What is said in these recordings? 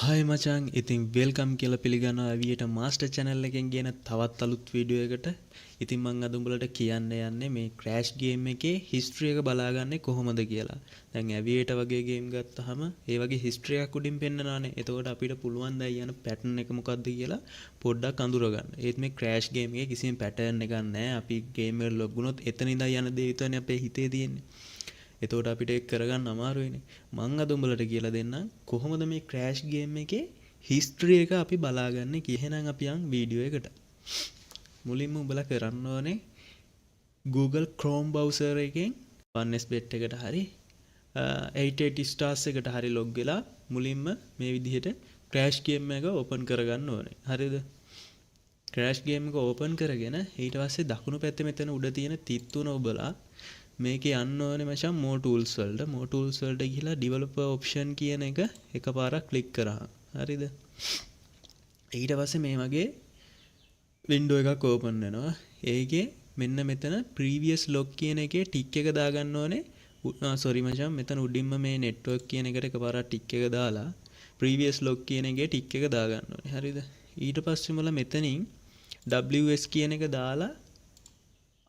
හයි මචං ඉතින් වෙල්කම් කියලා පිළිගන්නවා අවියට මාස්ටර් channel එකෙන් ගෙන තවත් අලුත් වීඩියෝ එකකට. ඉතින් මම අද උඹලට කියන්න යන්නේ මේ Crash game එකේ history එක බලාගන්නේ කොහොමද කියලා. දැන් අවියට වගේ game ගත්තාම ඒ වගේ history එකක් උඩින් පෙන්නනවානේ. එතකොට අපිට පුළුවන් ද යන pattern එක මොකක්ද කියලා පොඩ්ඩක් අඳුර ගන්න. ඒත් මේ Crash game එකේ කිසිම pattern එකක් නැහැ. අපි game එක log වුණොත් එතන ඉඳන් යන දේ විතරනේ අපේ හිතේ තියෙන්නේ. එතකොට අපිට ඒක කරගන්න අමාරුයිනේ. මං අද උඹලට කියලා දෙන්නම් කොහොමද මේ ක්‍රෑෂ් ගේම් එකේ හිස්ටරි එක අපි බලාගන්නේ කියලා. එහෙනම් අපි යන් වීඩියෝ එකට. මුලින්ම උඹලා කරන්න ඕනේ Google Chrome browser එකෙන් 1xbet එකට හරි 880 stars එකට හරි log වෙලා මුලින්ම මේ විදිහට ක්‍රෑෂ් ගේම් එක ඕපන් කරගන්න ඕනේ. හරිද? ක්‍රෑෂ් ගේම් එක ඕපන් කරගෙන ඊට පස්සේ දකුණු පැත්තේ මෙතන උඩ තියෙන තිත් තුන ඔබලා මේක යන්න ඕනේ මචං more tools වලට. more tools වලට ගිහලා developer option කියන එක එකපාරක් ක්ලික් කරා. හරිද? ඊට පස්සේ මේ වගේ window එකක් open වෙනවා. ඒකේ මෙන්න මෙතන previous log කියන එකේ tick එක දාගන්න ඕනේ. sorry මචං මෙතන උඩින්ම මේ network කියන එකට එකපාරක් tick එක දාලා previous log කියන එකේ tick එක දාගන්න ඕනේ. හරිද? ඊට පස්සේ මල මෙතනින් WS කියන එක දාලා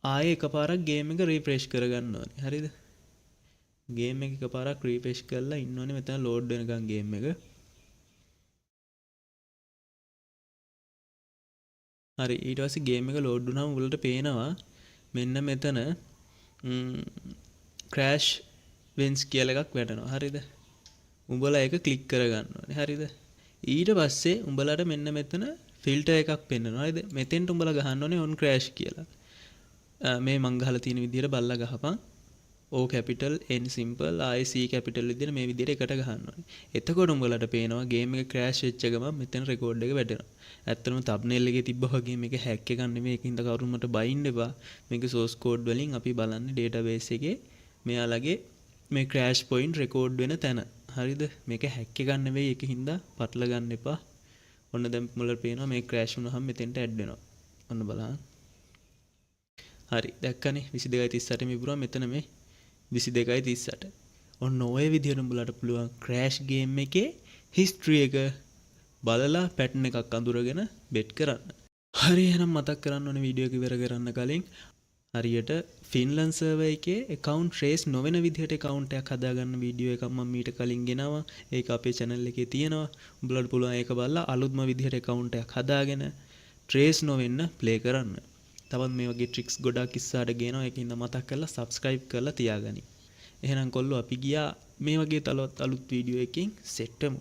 ආයේ එකපාරක් ගේම් එක රිෆ්‍රෙෂ් කරගන්න ඕනේ. හරිද? ගේම් එක එකපාරක් රිෆ්‍රෙෂ් කරලා ඉන්න ඕනේ මෙතන ලෝඩ් වෙනකන් ගේම් එක. හරි ඊට පස්සේ ගේම් එක ලෝඩ් වුණාම උඹලට පේනවා මෙන්න මෙතන crash wins කියලා එකක් වැටෙනවා. හරිද? උඹලා ඒක ක්ලික් කරගන්න ඕනේ. හරිද? ඊට පස්සේ උඹලට මෙන්න මෙතන ෆිල්ටර් එකක් පෙන්වනවා. හරිද? මෙතෙන්ට උඹලා ගහන්න ඕනේ on crash කියලා. මේ මං ගහලා තියෙන විදිහට බල්ලා ගහපන්. O capital N simple I C capital විදිහට මේ විදිහට එකට ගහන්න ඕනේ. එතකොට උඹලට පේනවා ගේම් එක ක්‍රෑෂ් වෙච්ච ගමන් මෙතන රෙකෝඩ් එක වැටෙනවා. ඇත්තටම thumbnail එකේ තිබ්බා වගේ මේක හැක් එකක් නෙමෙයි. ඒකින්ද කවුරුත් මට බයින්න එපා. මේක source code වලින් අපි බලන්නේ database එකේ මෙයාලගේ මේ crash point record වෙන තැන. හරිද? මේක හැක් එකක් නෙවෙයි. ඒකින්ද පටල ගන්න එපා. ඔන්න දැන් උඹලට පේනවා මේ crash වුණාම මෙතෙන්ට ඇඩ් වෙනවා. ඔන්න බලන්න. හරි දැක්කනේ 22:38 මිපුරා මෙතන මේ 22:38. ඔන්න ඔය විදිහට උඹලට පුළුවන් ක්‍රෑෂ් ගේම් එකේ හිස්ටරි එක බලලා පැටර්න් එකක් අඳුරගෙන බෙට් කරන්න. හරි එහෙනම් මතක් කරන්න ඕනේ වීඩියෝ එක ඉවර කරන්න කලින් හරියට ෆින්ලන්ඩ් සර්වර් එකේ account trace නොවන විදිහට account එකක් හදාගන්න වීඩියෝ එකක් මම මීට කලින් ගෙනාවා. ඒක අපේ channel එකේ තියෙනවා. උඹලට පුළුවන් ඒක බලලා අලුත්ම විදිහට account එකක් හදාගෙන trace නොවෙන්න play කරන්න. තවත් මේ වගේ ට්‍රික්ස් ගොඩාක් ඉස්සරහට ගේනවා. ඒකින්ද මතක් කරලා subscribe කරලා තියාගනි. එහෙනම් කොල්ලෝ අපි ගියා මේ වගේ තවත් අලුත් වීඩියෝ එකකින් සෙට් වෙමු.